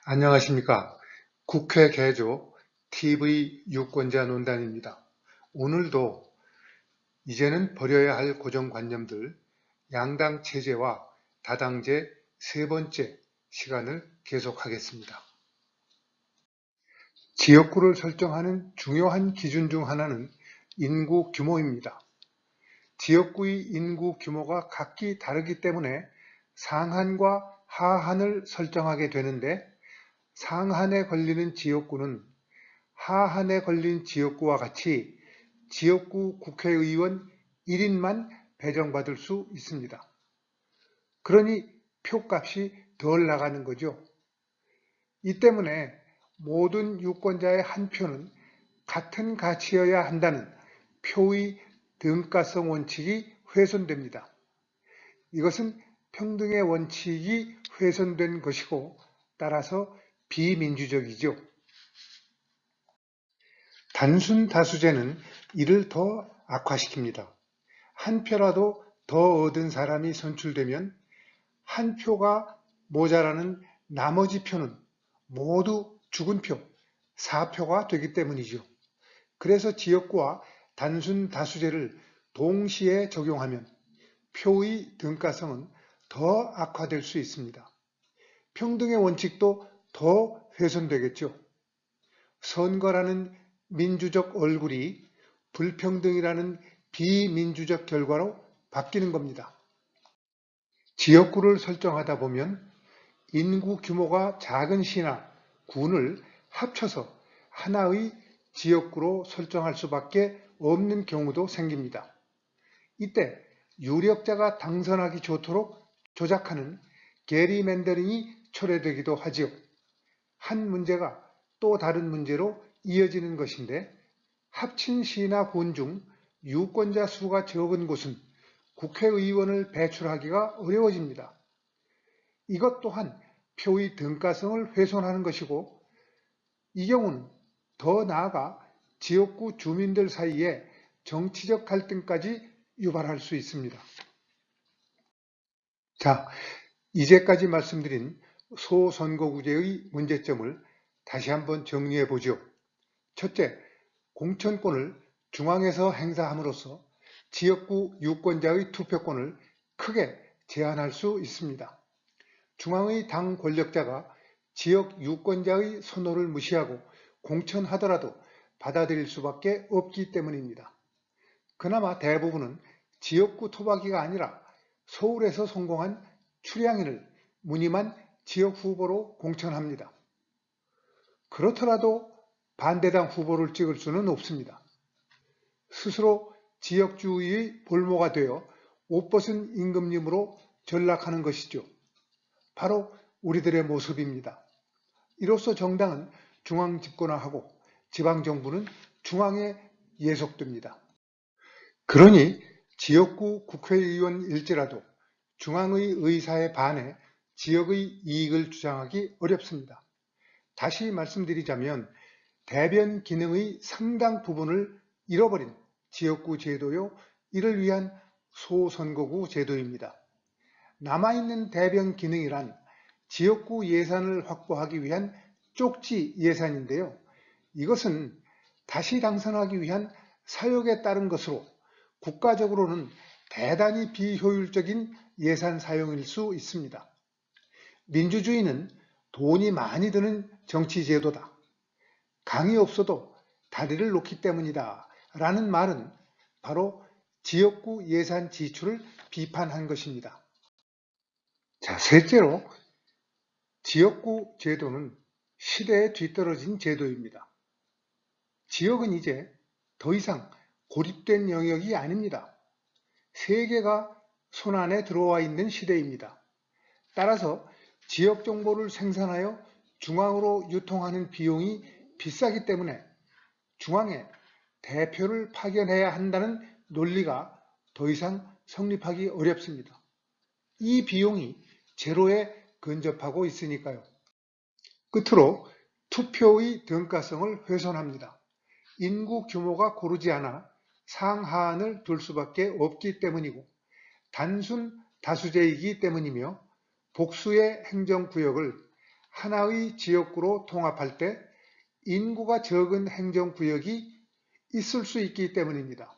안녕하십니까. 국회 개조 TV 유권자 논단입니다. 오늘도 이제는 버려야 할 고정관념들, 양당 체제와 다당제 세 번째 시간을 계속하겠습니다. 지역구를 설정하는 중요한 기준 중 하나는 인구 규모입니다. 지역구의 인구 규모가 각기 다르기 때문에 상한과 하한을 설정하게 되는데, 상한에 걸리는 지역구는 하한에 걸린 지역구와 같이 지역구 국회의원 1인만 배정받을 수 있습니다. 그러니 표값이 덜 나가는 거죠. 이 때문에 모든 유권자의 한 표는 같은 가치여야 한다는 표의 등가성 원칙이 훼손됩니다. 이것은 평등의 원칙이 훼손된 것이고, 따라서 비민주적이죠. 단순 다수제는 이를 더 악화시킵니다. 한 표라도 더 얻은 사람이 선출되면 한 표가 모자라는 나머지 표는 모두 죽은 표, 4표가 되기 때문이죠. 그래서 지역구와 단순 다수제를 동시에 적용하면 표의 등가성은 더 악화될 수 있습니다. 평등의 원칙도 더 훼손되겠죠. 선거라는 민주적 얼굴이 불평등이라는 비민주적 결과로 바뀌는 겁니다. 지역구를 설정하다 보면 인구 규모가 작은 시나 군을 합쳐서 하나의 지역구로 설정할 수밖에 없는 경우도 생깁니다. 이때 유력자가 당선하기 좋도록 조작하는 게리맨더링이 초래되기도 하지요. 한 문제가 또 다른 문제로 이어지는 것인데, 합친 시나 군 중 유권자 수가 적은 곳은 국회의원을 배출하기가 어려워집니다. 이것 또한 표의 등가성을 훼손하는 것이고, 이 경우는 더 나아가 지역구 주민들 사이에 정치적 갈등까지 유발할 수 있습니다. 자, 이제까지 말씀드린 소선거구제의 문제점을 다시 한번 정리해 보죠. 첫째, 공천권을 중앙에서 행사함으로써 지역구 유권자의 투표권을 크게 제한할 수 있습니다. 중앙의 당 권력자가 지역 유권자의 선호를 무시하고 공천하더라도 받아들일 수밖에 없기 때문입니다. 그나마 대부분은 지역구 토박이가 아니라 서울에서 성공한 출향인을 무늬만 지역 후보로 공천합니다. 그렇더라도 반대당 후보를 찍을 수는 없습니다. 스스로 지역주의의 볼모가 되어 옷벗은 임금님으로 전락하는 것이죠. 바로 우리들의 모습입니다. 이로써 정당은 중앙 집권화하고 지방정부는 중앙에 예속됩니다. 그러니 지역구 국회의원일지라도 중앙의 의사에 반해 지역의 이익을 주장하기 어렵습니다. 다시 말씀드리자면 대변 기능의 상당 부분을 잃어버린 지역구 제도요, 이를 위한 소선거구 제도입니다. 남아있는 대변 기능이란 지역구 예산을 확보하기 위한 쪽지 예산인데요. 이것은 다시 당선하기 위한 사역에 따른 것으로 국가적으로는 대단히 비효율적인 예산 사용일 수 있습니다. 민주주의는 돈이 많이 드는 정치제도다. 강이 없어도 다리를 놓기 때문이다. 라는 말은 바로 지역구 예산 지출을 비판한 것입니다. 자, 셋째로 지역구 제도는 시대에 뒤떨어진 제도입니다. 지역은 이제 더 이상 고립된 영역이 아닙니다. 세계가 손안에 들어와 있는 시대입니다. 따라서 지역 정보를 생산하여 중앙으로 유통하는 비용이 비싸기 때문에 중앙에 대표를 파견해야 한다는 논리가 더 이상 성립하기 어렵습니다. 이 비용이 제로에 근접하고 있으니까요. 끝으로 투표의 등가성을 훼손합니다. 인구 규모가 고르지 않아 상하한을 둘 수밖에 없기 때문이고, 단순 다수제이기 때문이며, 복수의 행정구역을 하나의 지역구로 통합할 때 인구가 적은 행정구역이 있을 수 있기 때문입니다.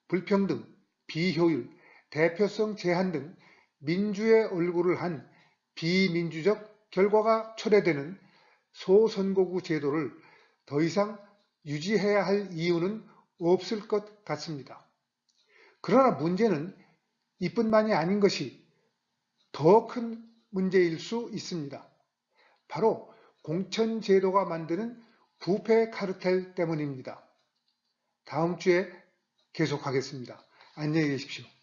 불평등, 비효율, 대표성 제한 등 민주의 얼굴을 한 비민주적 결과가 초래되는 소선거구 제도를 더 이상 유지해야 할 이유는 없을 것 같습니다. 그러나 문제는 이뿐만이 아닌 것이 더 큰 문제일 수 있습니다. 바로 공천제도가 만드는 부패 카르텔 때문입니다. 다음 주에 계속하겠습니다. 안녕히 계십시오.